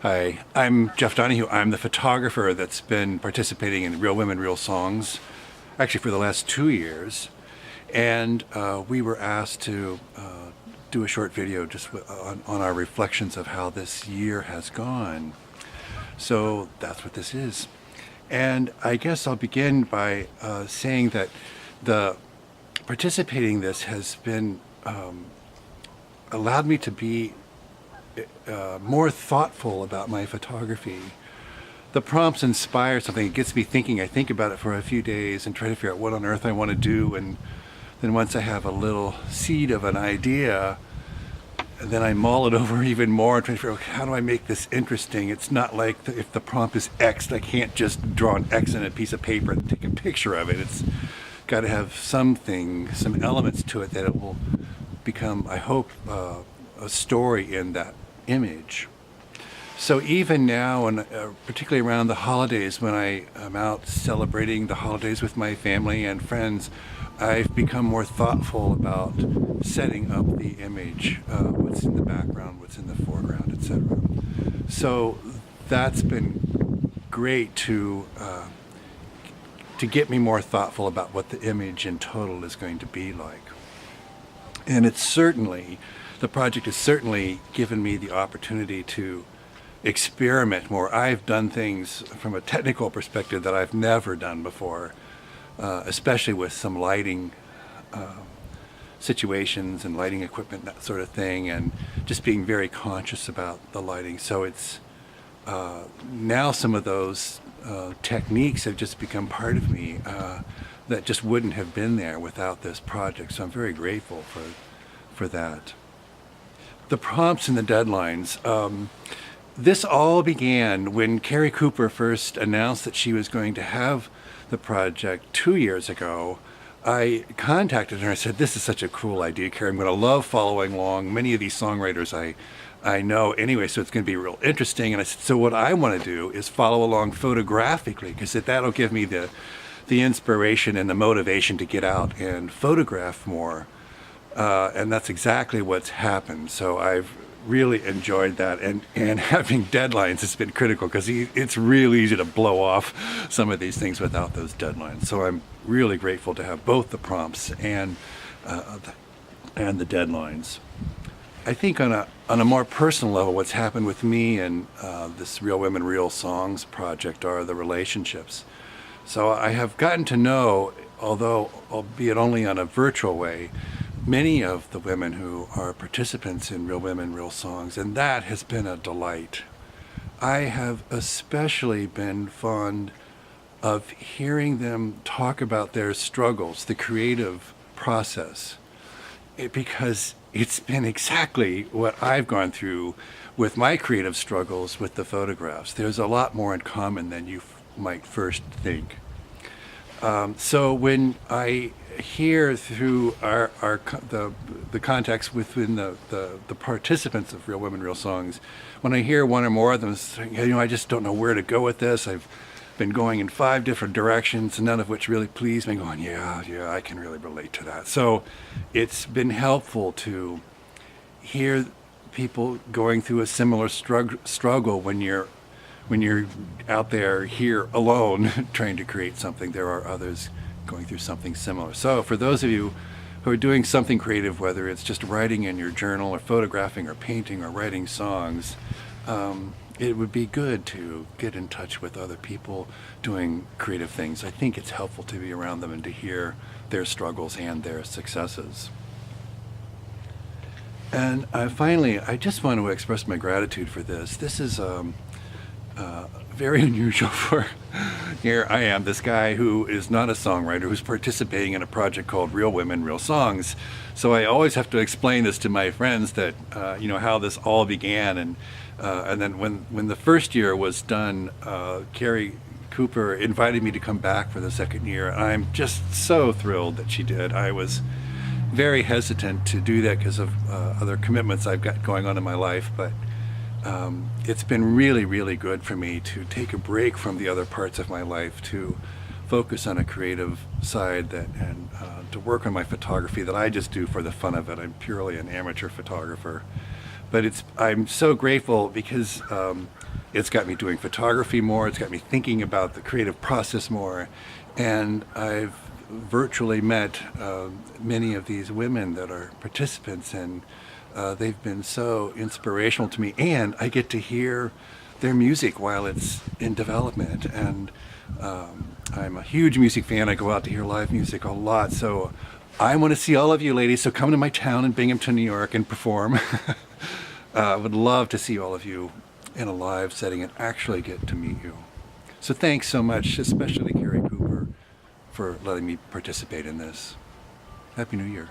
Hi, I'm Jeff Donahue. I'm the photographer that's been participating in Real Women, Real Songs, actually for the last 2 years. And we were asked to do a short video just on our reflections of how this year has gone. So that's what this is. And I guess I'll begin by saying that the participating in this has been allowed me to be more thoughtful about my photography. The prompts inspire something. It gets me thinking. I think about it for a few days and try to figure out what on earth I want to do. And then once I have a little seed of an idea, then I mull it over even more and try to figure out how do I make this interesting. It's not like if the prompt is X, I can't just draw an X in a piece of paper and take a picture of it. It's got to have some elements to it that it will become, I hope, a story in that image. So even now, and particularly around the holidays, when I am out celebrating the holidays with my family and friends, I've become more thoughtful about setting up the image, what's in the background, what's in the foreground, etc. So that's been great to get me more thoughtful about what the image in total is going to be like. And the project has certainly given me the opportunity to experiment more. I've done things from a technical perspective that I've never done before, especially with some lighting situations and lighting equipment, that sort of thing, and just being very conscious about the lighting. So it's now some of those techniques have just become part of me that just wouldn't have been there without this project. So I'm very grateful for that. The prompts and the deadlines. This all began when Carrie Cooper first announced that she was going to have the project 2 years ago. I contacted her and I said, this is such a cool idea, Carrie. I'm going to love following along. Many of these songwriters I know anyway, so it's going to be real interesting. And I said, so what I want to do is follow along photographically, because that'll give me the inspiration and the motivation to get out and photograph more. And that's exactly what's happened. So I've really enjoyed that, and having deadlines has been critical, because it's really easy to blow off some of these things without those deadlines. So I'm really grateful to have both the prompts and the deadlines. I think on a more personal level, what's happened with me and this Real Women, Real Songs project are the relationships. So I have gotten to know, although albeit only on a virtual way, many of the women who are participants in Real Women, Real Songs, and that has been a delight. I have especially been fond of hearing them talk about their struggles, the creative process, because it's been exactly what I've gone through with my creative struggles with the photographs. There's a lot more in common than you might first think. So when I hear through the contacts within the participants of Real Women, Real Songs, when I hear one or more of them saying, I just don't know where to go with this. I've been going in 5 different directions, none of which really please me. Going, yeah, I can really relate to that. So it's been helpful to hear people going through a similar struggle when you're out there here alone trying to create something. There are others going through something similar. So for those of you who are doing something creative, whether it's just writing in your journal or photographing or painting or writing songs, it would be good to get in touch with other people doing creative things. I think it's helpful to be around them and to hear their struggles and their successes. And finally, I just want to express my gratitude for this. This is very unusual for, here I am, this guy who is not a songwriter, who's participating in a project called Real Women, Real Songs. So I always have to explain this to my friends that, how this all began. And then when the first year was done, Carrie Cooper invited me to come back for the second year. I'm just so thrilled that she did. I was very hesitant to do that because of other commitments I've got going on in my life, but it's been really, really good for me to take a break from the other parts of my life to focus on a creative side and to work on my photography that I just do for the fun of it. I'm purely an amateur photographer. But I'm so grateful because It's got me doing photography more. It's got me thinking about the creative process more. And I've virtually met many of these women that are participants, and they've been so inspirational to me. And I get to hear their music while it's in development. And I'm a huge music fan. I go out to hear live music a lot. So I want to see all of you ladies. So come to my town in Binghamton, New York, and perform. I would love to see all of you in a live setting and actually get to meet you. So thanks so much, especially Carrie Cooper, for letting me participate in this. Happy New Year.